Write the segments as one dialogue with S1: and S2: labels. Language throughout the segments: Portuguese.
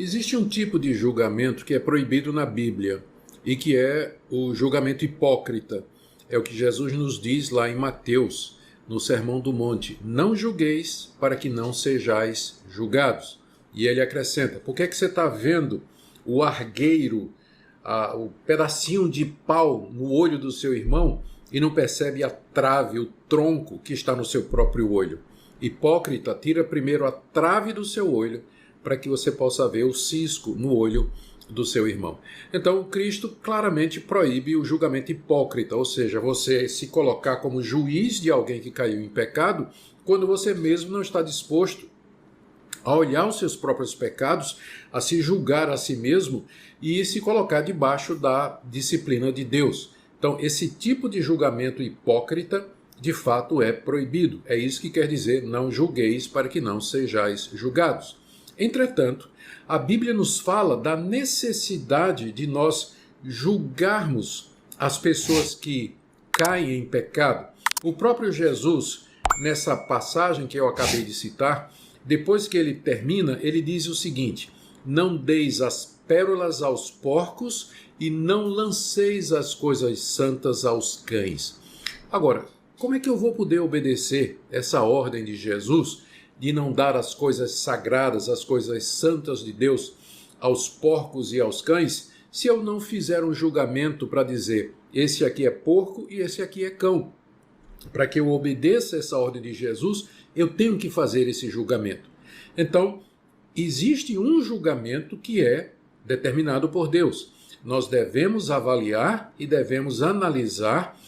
S1: Existe um tipo de julgamento que é proibido na Bíblia e que é o julgamento hipócrita. É o que Jesus nos diz lá em Mateus, no Sermão do Monte. Não julgueis para que não sejais julgados. E ele acrescenta, por que é que você está vendo o argueiro, o pedacinho de pau no olho do seu irmão e não percebe a trave, o tronco que está no seu próprio olho? Hipócrita, tira primeiro a trave do seu olho para que você possa ver o cisco no olho do seu irmão. Então, Cristo claramente proíbe o julgamento hipócrita, ou seja, você se colocar como juiz de alguém que caiu em pecado, quando você mesmo não está disposto a olhar os seus próprios pecados, a se julgar a si mesmo e se colocar debaixo da disciplina de Deus. Então, esse tipo de julgamento hipócrita, de fato, é proibido. É isso que quer dizer, não julgueis para que não sejais julgados. Entretanto, a Bíblia nos fala da necessidade de nós julgarmos as pessoas que caem em pecado. O próprio Jesus, nessa passagem que eu acabei de citar, depois que ele termina, ele diz o seguinte: não deis as pérolas aos porcos e não lanceis as coisas santas aos cães. Agora, como é que eu vou poder obedecer essa ordem de Jesus de não dar as coisas sagradas, as coisas santas de Deus aos porcos e aos cães, se eu não fizer um julgamento para dizer esse aqui é porco e esse aqui é cão? Para que eu obedeça essa ordem de Jesus, eu tenho que fazer esse julgamento. Então, existe um julgamento que é determinado por Deus. Nós devemos avaliar e devemos analisar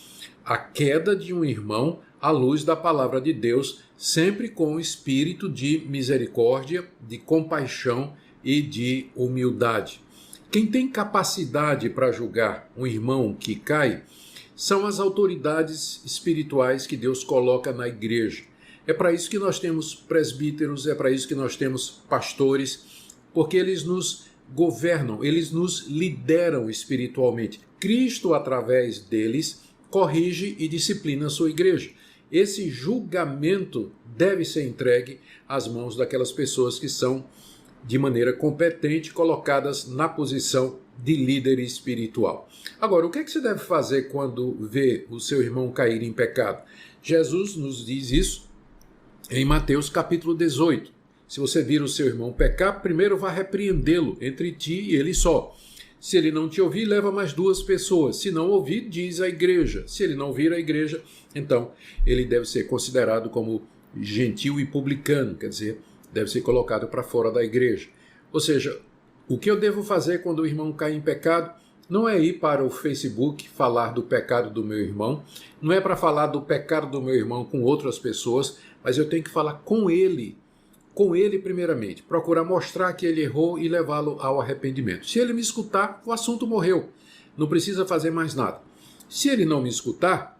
S1: a queda de um irmão à luz da palavra de Deus, sempre com o espírito de misericórdia, de compaixão e de humildade. Quem tem capacidade para julgar um irmão que cai são as autoridades espirituais que Deus coloca na igreja. É para isso que nós temos presbíteros, é para isso que nós temos pastores, porque eles nos governam, eles nos lideram espiritualmente. Cristo, através deles, corrige e disciplina a sua igreja. Esse julgamento deve ser entregue às mãos daquelas pessoas que são, de maneira competente, colocadas na posição de líder espiritual. Agora, o que é que você deve fazer quando vê o seu irmão cair em pecado? Jesus nos diz isso em Mateus capítulo 18. Se você vir o seu irmão pecar, primeiro vá repreendê-lo entre ti e ele só. Se ele não te ouvir, leva mais 2 pessoas. Se não ouvir, diz à igreja. Se ele não ouvir a igreja, então ele deve ser considerado como gentil e publicano, quer dizer, deve ser colocado para fora da igreja. Ou seja, o que eu devo fazer quando o irmão cai em pecado não é ir para o Facebook falar do pecado do meu irmão, não é para falar do pecado do meu irmão com outras pessoas, mas eu tenho que falar com ele primeiramente, procurar mostrar que ele errou e levá-lo ao arrependimento. Se ele me escutar, o assunto morreu, não precisa fazer mais nada. Se ele não me escutar,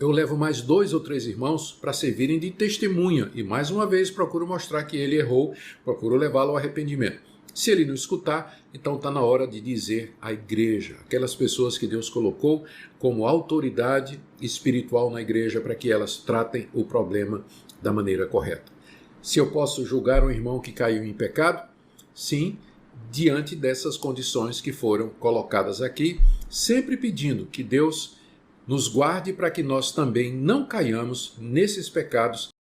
S1: eu levo mais 2 ou 3 irmãos para servirem de testemunha e mais uma vez procuro mostrar que ele errou, procuro levá-lo ao arrependimento. Se ele não escutar, então está na hora de dizer à igreja, aquelas pessoas que Deus colocou como autoridade espiritual na igreja para que elas tratem o problema da maneira correta. Se eu posso julgar um irmão que caiu em pecado? Sim, diante dessas condições que foram colocadas aqui, sempre pedindo que Deus nos guarde para que nós também não caiamos nesses pecados